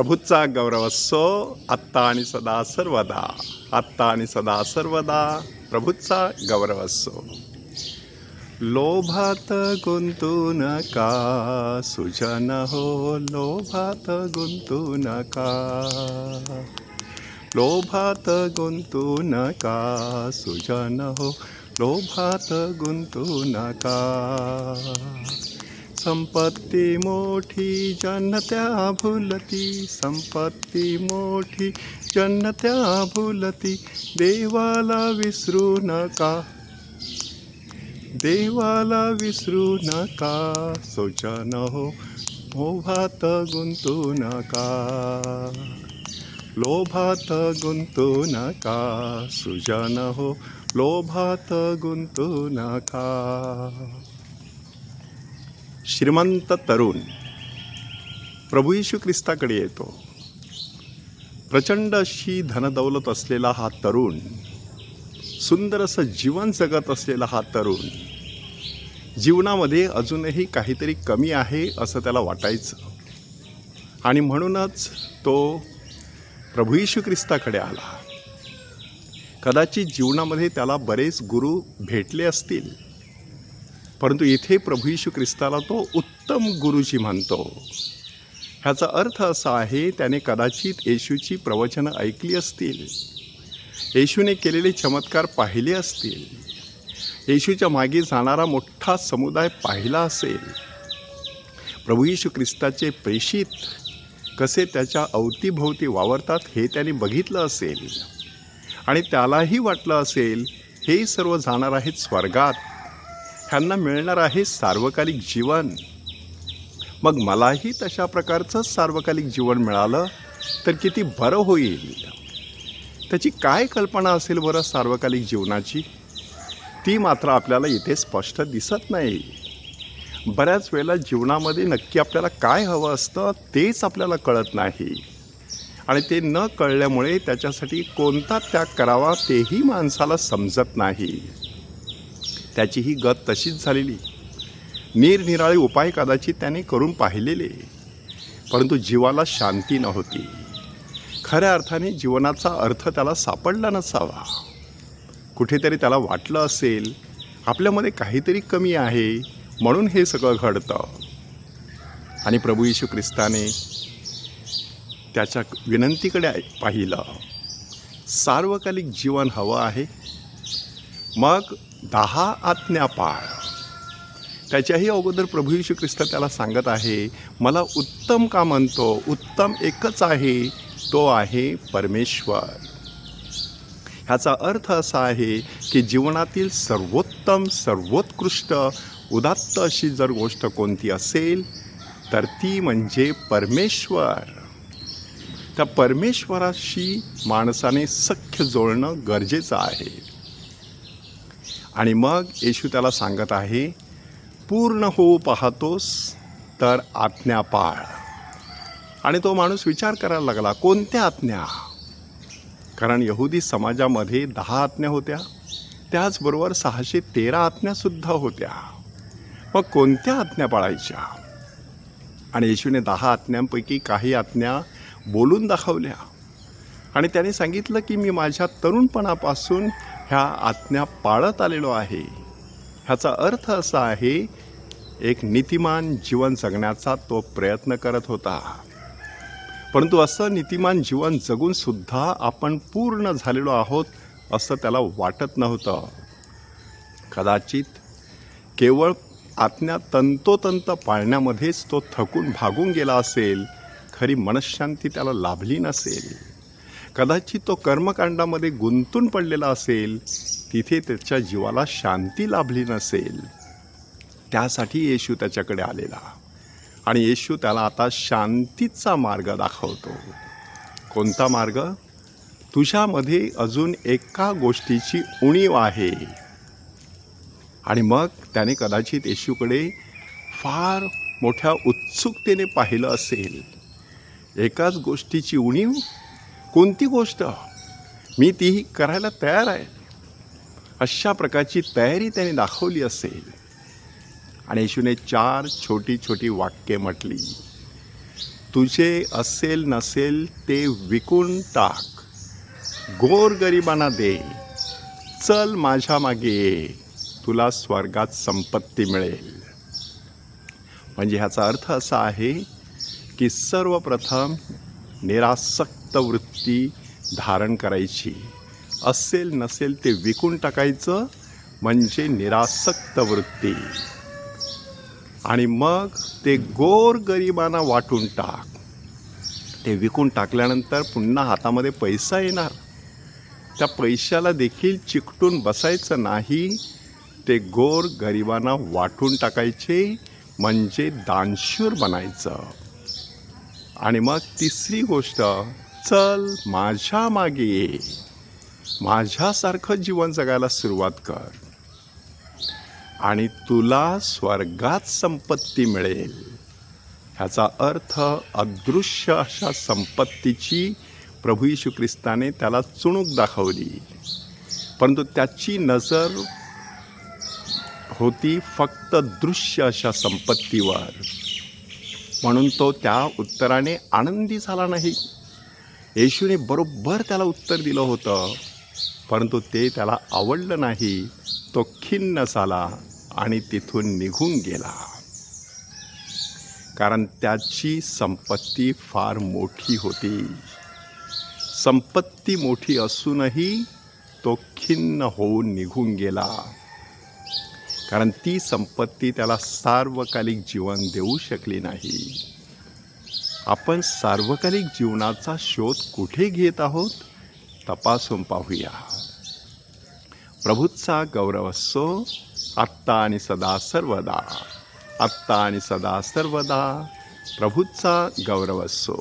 प्रभूचा गौरव असो आत्ता आणि सदा सर्वदा. आत्ता आणि सदा सर्वदा प्रभूचा गौरव असो. लोभात गुंतू नका सुजन हो, लोभात गुंतू नका. लोभात गुंतू नका सुजन हो, लोभात गुंतू नका. संपत्ती मोठी जन त्या भुलती, संपत्ती मोठी जन त्या भुलती. देवाला विसरू नका, देवाला विसरू नका सुजन हो, लोभात गुंतू नका. लोभात गुंतू नका सुजन हो, लोभात गुंतू नका. श्रीमंत तरुण प्रभू येशू ख्रिस्ताकडे येतो. प्रचंड अशी धनदौलत असलेला हा तरुण, सुंदर असं जीवन जगत असलेला हा तरुण, जीवनामध्ये अजूनही काहीतरी कमी आहे असं त्याला वाटायचं. आणि म्हणूनच तो प्रभू येशू ख्रिस्ताकडे आला. कदाचित जीवनामध्ये त्याला बरेच गुरु भेटले असतील, परंतु इथे प्रभू येशू ख्रिस्ताला तो उत्तम गुरुजी म्हणतो. ह्याचा अर्थ असा आहे, त्याने कदाचित येशूची प्रवचनं ऐकली असतील, येशूने केलेले चमत्कार पाहिले असतील, येशूच्या मागे जाणारा मोठा समुदाय पाहिला असेल, प्रभू येशू ख्रिस्ताचे प्रेषित कसे त्याच्या अवतीभोवती वावरतात हे त्याने बघितलं असेल. आणि त्यालाही वाटलं असेल, हे सर्व जाणार आहेत स्वर्गात, ह्यांना मिळणार आहे सार्वकालिक जीवन. मग मलाही तशा प्रकारचं सार्वकालिक जीवन मिळालं तर किती बरं होईल. त्याची काय कल्पना असेल बरं सार्वकालिक जीवनाची, ती मात्र आपल्याला इथे स्पष्ट दिसत नाही. बऱ्याच वेळेला जीवनामध्ये नक्की आपल्याला काय हवं असतं तेच आपल्याला कळत नाही. आणि ते न कळल्यामुळे त्याच्यासाठी कोणता त्याग करावा तेही माणसाला समजत नाही. त्याची ही गत तशीच झालेली. निरनिराळे उपाय कदाचित त्याने करून पाहिलेले, परंतु जीवाला शांती नव्हती. खऱ्या अर्थाने जीवनाचा अर्थ त्याला सापडला नसावा. कुठेतरी त्याला वाटलं असेल, आपल्यामध्ये काहीतरी कमी आहे म्हणून हे सगळं घडतं. आणि प्रभू येशू ख्रिस्ताने त्याच्या विनंतीकडे पाहिलं. सार्वकालिक जीवन हवं आहे, मग 10 आज्ञा पाळ. त्याच्याही अगोदर प्रभू येशू ख्रिस्त त्याला सांगत आहे, मला उत्तम का म्हणतो? उत्तम एकच आहे, तो आहे परमेश्वर. ह्याचा अर्थ असा आहे की जीवनातील सर्वोत्तम, सर्वोत्कृष्ट, उदात्त अशी जर गोष्ट कोणती असेल तर ती म्हणजे परमेश्वर. त्या परमेश्वराशी माणसाने सख्य जोडणं गरजेचं आहे. आणि मग येशू त्याला सांगत आहे, पूर्ण होऊ पाहतोस तर आज्ञा पाळ. आणि तो माणूस विचार करायला लागला, कोणत्या आज्ञा? कारण यहुदी समाजामध्ये 10 आज्ञा होत्या, त्याचबरोबर 613 आज्ञासुद्धा होत्या. मग कोणत्या आज्ञा पाळायच्या? आणि येशूने 10 आज्ञांपैकी काही आज्ञा बोलून दाखवल्या. आणि त्याने सांगितलं की मी माझ्या तरुणपणापासून ह्या आज्ञा पाळत आलेलो आहे. ह्याचा अर्थ असा आहे, एक नीतिमान जीवन जगण्याचा तो प्रयत्न करत होता. परंतु असं नीतिमान जीवन जगूनसुद्धा आपण पूर्ण झालेलो आहोत असं त्याला वाटत नव्हतं. कदाचित केवळ आज्ञा तंतोतंत पाळण्यामध्येच तो थकून भागून गेला असेल, खरी मनःशांती त्याला लाभली नसेल. कदाचित तो कर्मकांडामध्ये गुंतून पडलेला असेल, तिथे त्याच्या जीवाला शांती लाभली नसेल. त्यासाठी येशू त्याच्याकडे आलेला. आणि येशू त्याला आता शांतीचा मार्ग दाखवतो. कोणता मार्ग? तुझ्यामध्ये अजून एका गोष्टीची उणीव आहे. आणि मग त्याने कदाचित येशूकडे फार मोठ्या उत्सुकतेने पाहिलं असेल. एकाच गोष्टीची उणीव? कोणती गोष्ट? मी तीही करायला तयार आहे. अशा प्रकारची तयारी त्याने दाखवली असेल. आणि येशूने 4 छोटी छोटी वाक्ये म्हटली. तुझे असेल नसेल ते विकून टाक, गोरगरिबांना दे, चल माझ्या मागे ये, तुला स्वर्गात संपत्ती मिळेल. म्हणजे ह्याचा अर्थ असा आहे की सर्वप्रथम निरासक्त वृत्ती धारण करायची. असेल नसेल ते विकून टाकायचं म्हणजे निरासक्त वृत्ती. आणि मग ते गोरगरिबांना वाटून टाक. ते विकून टाकल्यानंतर पुन्हा हातामध्ये पैसा येणार. त्या पैशाला देखील चिकटून बसायचं नाही, ते गोरगरिबांना वाटून टाकायचे म्हणजे दानशूर बनायचं. आणि मग तिसरी गोष्ट, चल माझ्या मागे ये, माझ्यासारखं जीवन जगायला सुरुवात कर आणि तुला स्वर्गात संपत्ती मिळेल. ह्याचा अर्थ अदृश्य अशा संपत्तीची प्रभू येशू ख्रिस्ताने त्याला चुणूक दाखवली, परंतु त्याची नजर होती फक्त दृश्य अशा संपत्तीवर. म्हणून तो त्या उत्तराने आनंदी झाला नाही. येशूने बरोबर त्याला उत्तर दिलं होतं, परंतु ते त्याला आवडलं नाही. तो खिन्न झाला आणि तिथून निघून गेला, कारण त्याची संपत्ती फार मोठी होती. संपत्ती मोठी असूनही तो खिन्न होऊन निघून गेला, कारण ती संपत्ती त्याला सार्वकालिक जीवन देऊ शकली नाही. आपण सार्वकालिक जीवनाचा शोध कुठे घेत आहोत तपासून पाहूया. प्रभूचा गौरव असो, आत्ता आणि सदा सर्वदा. आत्ता आणि सदा सर्वदा प्रभूचा गौरव असो.